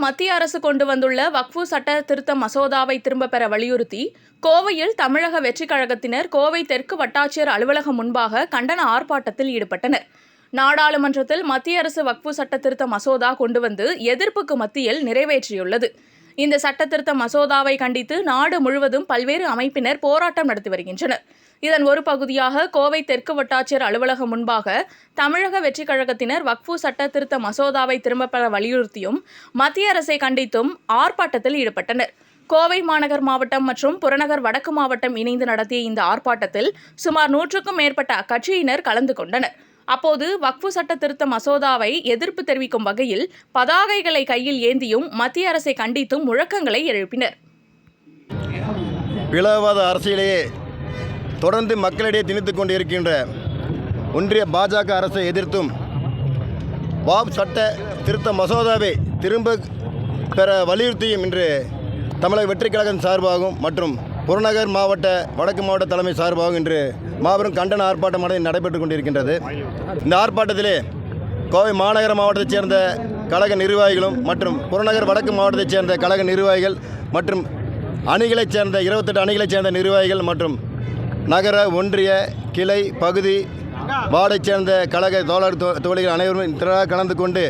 மத்திய அரசு கொண்டு வந்துள்ள வக்ஃபு சட்ட திருத்த மசோதாவை திரும்பப் பெற வலியுறுத்தி கோவையில் தமிழக வெற்றிக் கழகத்தினர் கோவை தெற்கு வட்டாட்சியர் அலுவலகம் முன்பாக கண்டன ஆர்ப்பாட்டத்தில் ஈடுபட்டனர். நாடாளுமன்றத்தில் மத்திய அரசு வக்ஃபு சட்ட திருத்த மசோதா கொண்டு வந்து எதிர்ப்புக்கு மத்தியில் நிறைவேற்றியுள்ளது. இந்த சட்டத்திருத்த மசோதாவை கண்டித்து நாடு முழுவதும் பல்வேறு அமைப்பினர் போராட்டம் நடத்தி வருகின்றனர். இதன் ஒரு பகுதியாக கோவை தெற்கு வட்டாட்சியர் அலுவலகம் முன்பாக தமிழக வெற்றிக் கழகத்தினர் வக்ஃபு சட்ட திருத்த மசோதாவை திரும்பப் பெற வலியுறுத்தியும் மத்திய அரசை கண்டித்தும் ஆர்ப்பாட்டத்தில் ஈடுபட்டனர். கோவை மாநகர் மாவட்டம் மற்றும் புறநகர் வடக்கு மாவட்டம் இணைந்து நடத்திய இந்த ஆர்ப்பாட்டத்தில் சுமார் 100க்கும் மேற்பட்ட அக்கட்சியினர் கலந்து கொண்டனர். அப்போது வக்ஃபு சட்ட திருத்த மசோதாவை எதிர்ப்பு தெரிவிக்கும் வகையில் பதாகைகளை கையில் ஏந்தியும் மத்திய அரசை கண்டித்தும் முழக்கங்களை எழுப்பினர். பிளவாத அரசியலையே தொடர்ந்து மக்களிடையே திணித்துக் கொண்டிருக்கின்ற ஒன்றிய பாஜக அரசை எதிர்த்தும் வக்ஃப் சட்ட திருத்த மசோதாவை திரும்ப பெற வலியுறுத்தியும் இன்று தமிழக வெற்றிக் கழகம் சார்பாகவும் மற்றும் புறநகர் மாவட்ட வடக்கு மாவட்ட தலைமை சார்பாகவும் இன்று மாபெரும் கண்டன ஆர்ப்பாட்டமானது நடைபெற்றுக் கொண்டிருக்கின்றது. இந்த ஆர்ப்பாட்டத்திலே கோவை மாநகர மாவட்டத்தைச் சேர்ந்த கழக நிர்வாகிகளும் மற்றும் புறநகர் வடக்கு மாவட்டத்தைச் சேர்ந்த கழக நிர்வாகிகள் மற்றும் அணிகளைச் சேர்ந்த 28 அணிகளைச் சேர்ந்த நிர்வாகிகள் மற்றும் நகர ஒன்றிய கிளை பகுதி வார்டைச் சேர்ந்த கழக தோழர்கள் அனைவரும் திரளாக கலந்து கொண்டு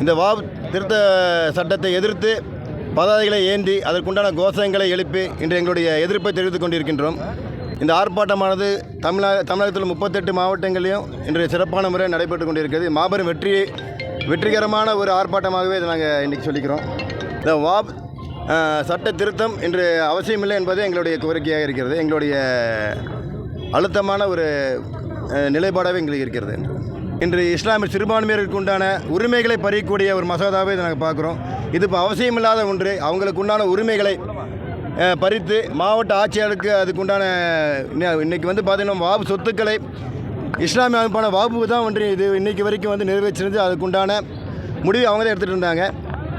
இந்த வக்ஃப் திருத்த சட்டத்தை எதிர்த்து பதாதைகளை ஏந்தி அதற்குண்டான கோஷங்களை எழுப்பி இன்று எங்களுடைய எதிர்ப்பை தெரிவித்துக் கொண்டிருக்கின்றோம். இந்த ஆர்ப்பாட்டமானது தமிழகத்தில் 38 மாவட்டங்களிலும் இன்று சிறப்பான முறையில் நடைபெற்றுக் கொண்டிருக்கிறது. மாபெரும் வெற்றிகரமான ஒரு ஆர்ப்பாட்டமாகவே இதை நாங்கள் இன்றைக்கி சொல்லிக்கிறோம். இந்த வக்ஃப் சட்ட திருத்தம் இன்று அவசியமில்லை என்பது எங்களுடைய கோரிக்கையாக இருக்கிறது. எங்களுடைய அழுத்தமான ஒரு நிலைப்பாடாகவே எங்களுக்கு இருக்கிறது. இன்று இஸ்லாமிய சிறுபான்மையினருக்கு உண்டான உரிமைகளை பறிக்கக்கூடிய ஒரு மசோதாவை இதை நாங்கள் பார்க்குறோம். இது இப்போ அவசியமில்லாத ஒன்று. அவங்களுக்கு உண்டான உரிமைகளை பறித்து மாவட்ட ஆட்சியாளருக்கு அதுக்குண்டான இன்றைக்கி பார்த்திங்கன்னா வக்ஃப் சொத்துக்களை இஸ்லாமிய அமைப்பான வக்ஃபு தான் ஒன்று இது இன்றைக்கி வரைக்கும் நிறைவேற்றினது. அதுக்குண்டான முடிவு அவங்க தான் எடுத்துகிட்டு இருந்தாங்க.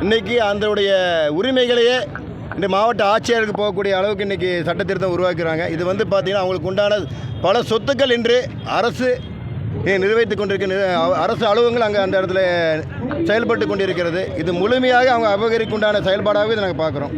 இன்றைக்கி அதனுடைய உரிமைகளையே இந்த மாவட்ட ஆட்சியருக்கு போகக்கூடிய அளவுக்கு இன்றைக்கி சட்டத்திருத்தம் உருவாக்குறாங்க. இது பார்த்திங்கன்னா அவங்களுக்கு உண்டான பல சொத்துக்கள் இன்று அரசு நிறைவேற்றிக் கொண்டிருக்கிற அரசு அலுவலகங்கள் அங்கே அந்த இடத்துல செயல்பட்டு கொண்டிருக்கிறது. இது முழுமையாக அவங்க அபகரிக்குண்டான செயல்பாடாகவே இதை நாங்கள் பார்க்குறோம்.